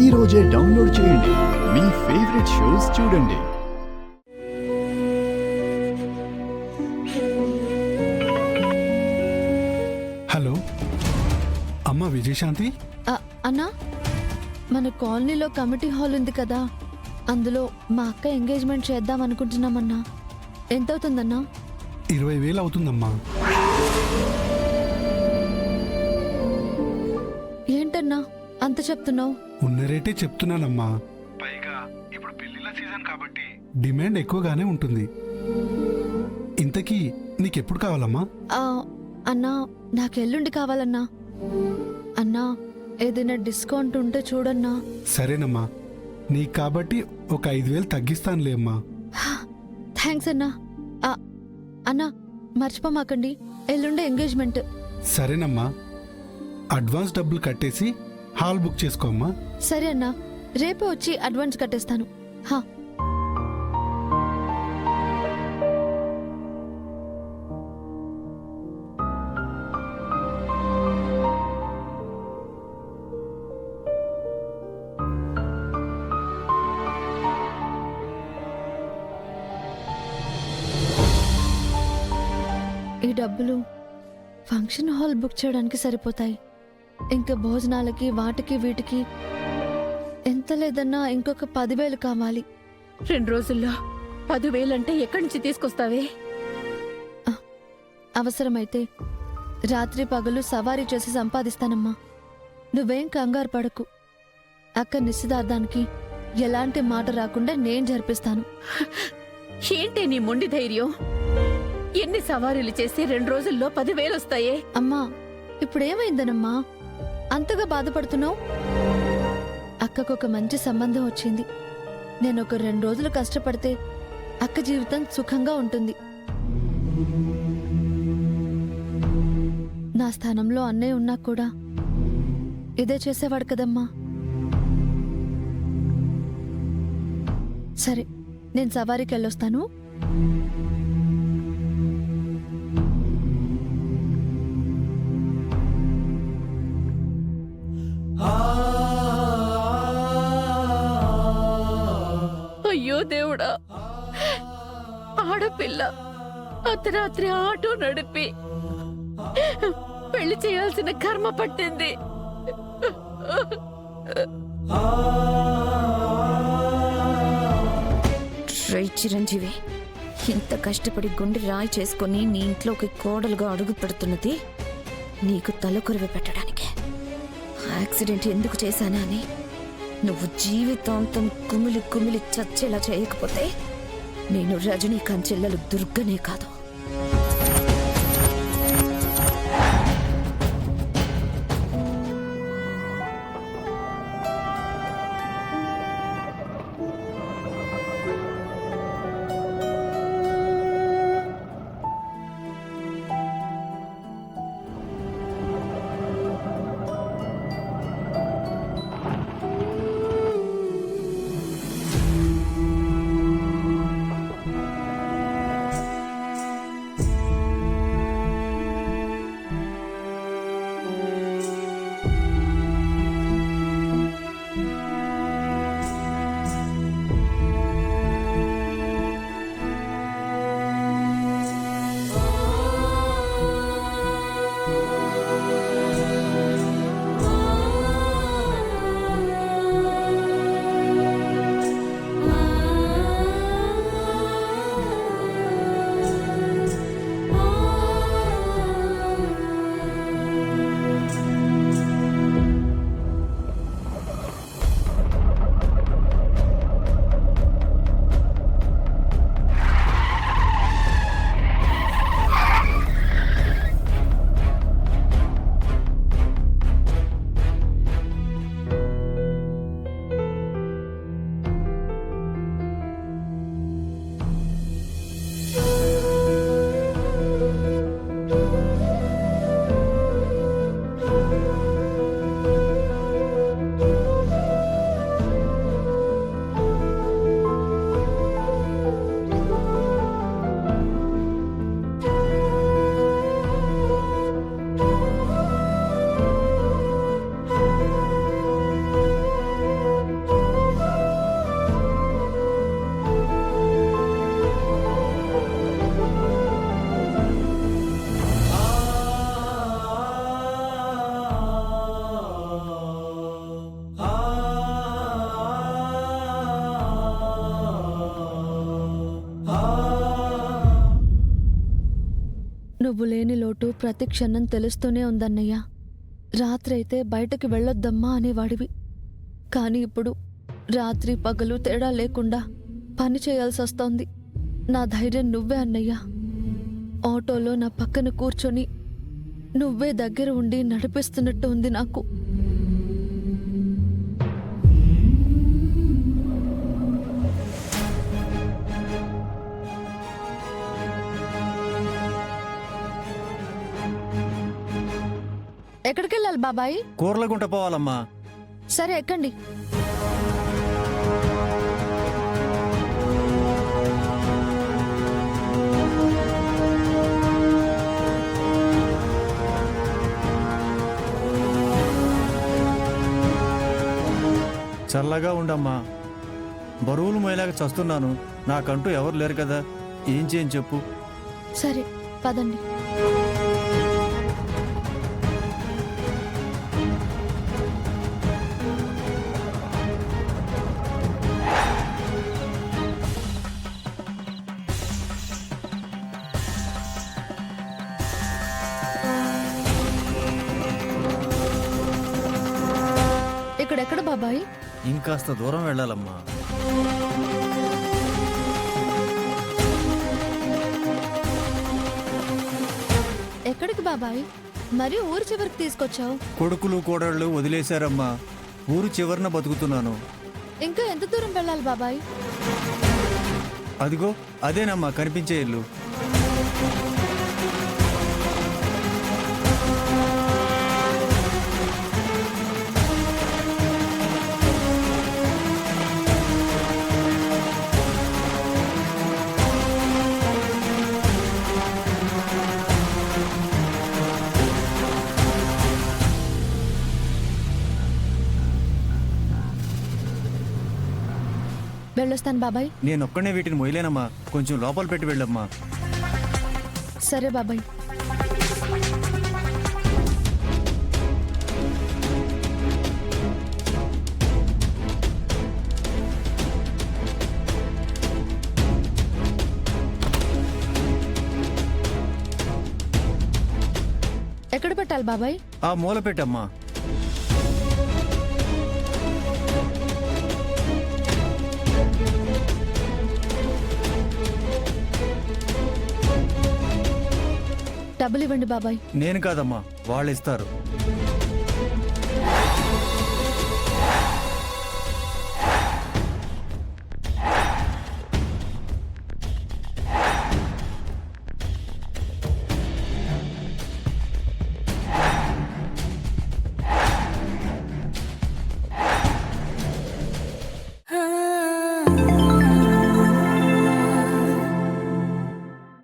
ఈ రోజే డౌన్లోడ్ చేయండి. మీ ఫేవరెట్ షోస్ చూడండి. హలో అమ్మ విజయశాంతి. అన్నా, మన కాలనీలో కమిటీ హాల్ ఉంది కదా, అందులో మా అక్క ఎంగేజ్మెంట్ చేద్దాం అనుకుంటున్నామన్నా. ఎంత అవుతుందన్నా? 20,000 అవుతుందమ్మా. ఏంటన్నా అంత చెప్తున్నావు? ఉన్న రేటే చెప్తున్నానమ్మా. పైగా ఇప్పుడు పెళ్లిళ్ళ సీజన్ కాబట్టి డిమాండ్ ఎక్కువగానే ఉంటుంది. ఇంతకీ నీకెప్పుడు కావాలమ్మా? అన్నా, నాకు ఎల్లుండి కావాలన్నా. అన్నా, ఏదైనా డిస్కౌంట్ ఉంటే చూడన్నా. సరేనమ్మా, నీకు కాబట్టి ఒక 5,000 తగ్గిస్తానులే అమ్మా. థ్యాంక్స్ అన్నా. అన్నా, మర్చిపోమాకండి, ఎల్లుండి ఎంగేజ్మెంట్. సరేనమ్మా, అడ్వాన్స్ డబ్బులు కట్టేసి హాల్ బుక్ చేసుకోమ్మా. సరే అన్నా, రేపే వచ్చి అడ్వాన్స్ కట్టేస్తాను. హా. ఈ డబ్బులు ఫంక్షన్ హాల్ బుక్ చేయడానికి సరిపోతాయి. ఇంకా భోజనాలకి వాటికి వీటికి ఎంత లేదన్నా ఇంకొక 10,000 కావాలి. 2 రోజుల్లో 10,000 అంటే ఎక్కడి నుంచి తీసుకొస్తావే? అవసరమైతే రాత్రి పగలు సవారీ చేసి సంపాదిస్తానమ్మా. నువ్వేం కంగారు పడకు. అక్క నిశ్చితార్థానికి ఎలాంటి మాట రాకుండా నేను జరిపిస్తాను. ఏంటి నీ మొండి ధైర్యం? ఎన్ని సవారీలు చేసి 2 రోజుల్లో 10,000 వస్తాయే? అమ్మా, ఇప్పుడేమైందనమ్మా అంతగా బాధపడుతున్నావు? అక్కకు ఒక మంచి సంబంధం వచ్చింది. నేను ఒక 2 రోజులు కష్టపడితే అక్క జీవితం సుఖంగా ఉంటుంది. నా స్థానంలో అన్నయ్య ఉన్నా కూడా ఇదే చేసేవాడు కదమ్మా. సరే, నేను సవారీకి వెళ్ళొస్తాను. అయ్యో దేవుడా, ఆడపిల్ల అర్ధరాత్రి ఆటో నడిపి పెళ్లి చేయాల్సిన కర్మ పట్టింది. చిరంజీవి, ఇంత కష్టపడి గుండె రాయి చేసుకుని నీ ఇంట్లోకి కోడలుగా అడుగు పెడుతున్నది నీకు తలకొరివి పెట్టడానికి. యాక్సిడెంట్ ఎందుకు చేశానా అని నువ్వు జీవితాంతం కుమిలి కుమిలి చచ్చేలా చేయకపోతే నేను రజనీకాంత్ చెల్లెలు దుర్గనే కాదు. నువ్వు లేని లోటు ప్రతి క్షణం తెలుస్తూనే ఉందన్నయ్య. రాత్రైతే బయటకి వెళ్ళొద్దమ్మా అనేవాడివి. కాని ఇప్పుడు రాత్రి పగలు తేడా లేకుండా పని చేయాల్సొస్తోంది. నా ధైర్యం నువ్వే అన్నయ్య. ఆటోలో నా పక్కన కూర్చొని నువ్వే దగ్గర ఉండి నడిపిస్తున్నట్టు ఉంది నాకు. ఎక్కడికెళ్ళాలి బాబాయ్? కూరలగుంట పోవాలమ్మా. సరే ఎక్కండి. చల్లగా ఉండమ్మా. బరువులు మోయలేక చస్తున్నాను. నాకంటూ ఎవరు లేరు కదా, ఏం చేయని చెప్పు. సరే పదండి. ఇక్కడెక్కడ బాబాయ్? ఇంకాస్త దూరం వెళ్ళాలమ్మా. ఎక్కడికి బాబాయ్? మరి ఊరి చివరికి తీసుకొచ్చావు. కొడుకులు కోడళ్ళు వదిలేశారమ్మా. ఊరు చివరన బతుకుతున్నాను. ఇంకా ఎంత దూరం వెళ్ళాలి బాబాయ్? అదిగో అదేనమ్మా కనిపించే ఇల్లు. వెళ్ళొస్తాను బాబాయ్. నేనొక్కనే వీటిని మొయ్యలేనమ్మా. కొంచెం లోపల పెట్టి వెళ్ళమ్మా. సరే బాబాయ్. ఎక్కడ పెట్టాలి బాబాయ్? ఆ మూల పెట్టమ్మా. డబ్బులు ఇవ్వండి బాబాయ్. నేను కాదమ్మా, వాళ్ళు ఇస్తారు.